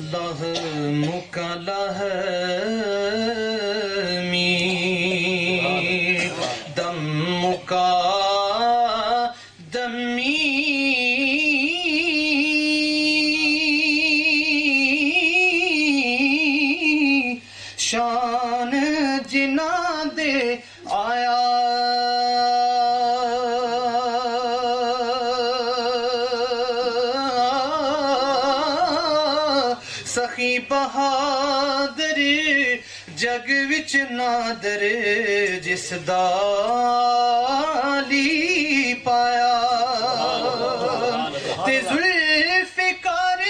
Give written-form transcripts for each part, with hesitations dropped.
अल्लाह मुकाला है मी दम मुका दमी शान जिना दे आया सखी बहादुर जग विच नादर जिस दाली पाया ते जुल्फ़िकार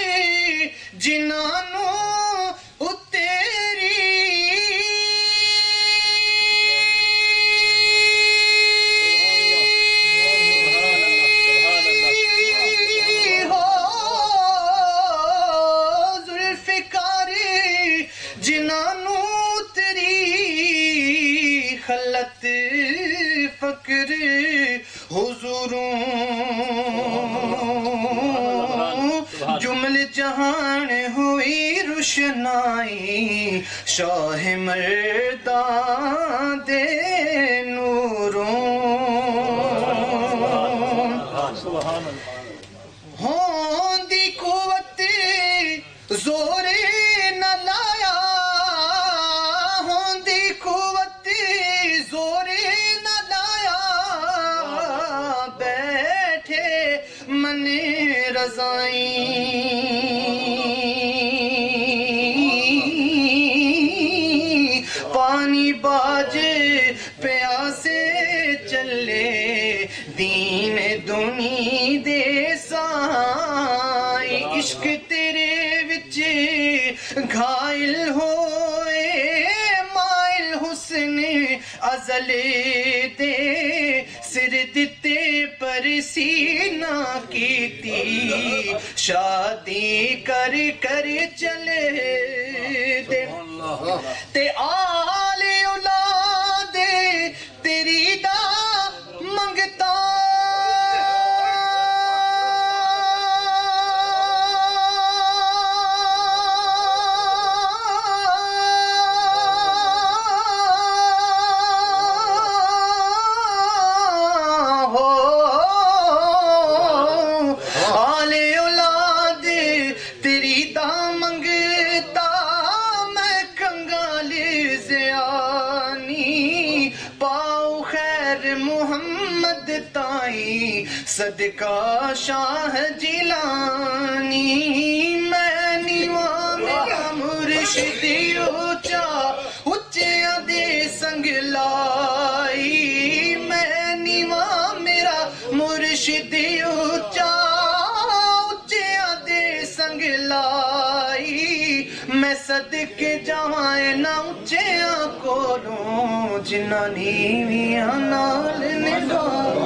जिन्हां खलत फकर हुजूरों जुमल जहान हुई रुशनाई शाह मर्दा दे नूरों होंदी कुवत जोरे न लाया होंदी कुवत जोरे न लाया बैठे मने रज़ाई पानी बाजे प्यासे चले दीन दुनी दे साई इश्क तेरे विच घायल होए माइल हुस्न अज़ले दे सिर दिते पर सीना कीती शादी कर कर चले दे ते आले औलादे तेरी दा मंगता मोहम्मद ताई सदका शाह जिलानी मैं नीवा मेरा मुर्शिद ऊंचा उच्चिया दे संग लाई मैं नीवा मेरा मुर्शिद ऊंचा उच्चिया दे संग लाई मैं सदके जाए ना उच्चिया कोलों जिन्ना नीवियां नाल निभा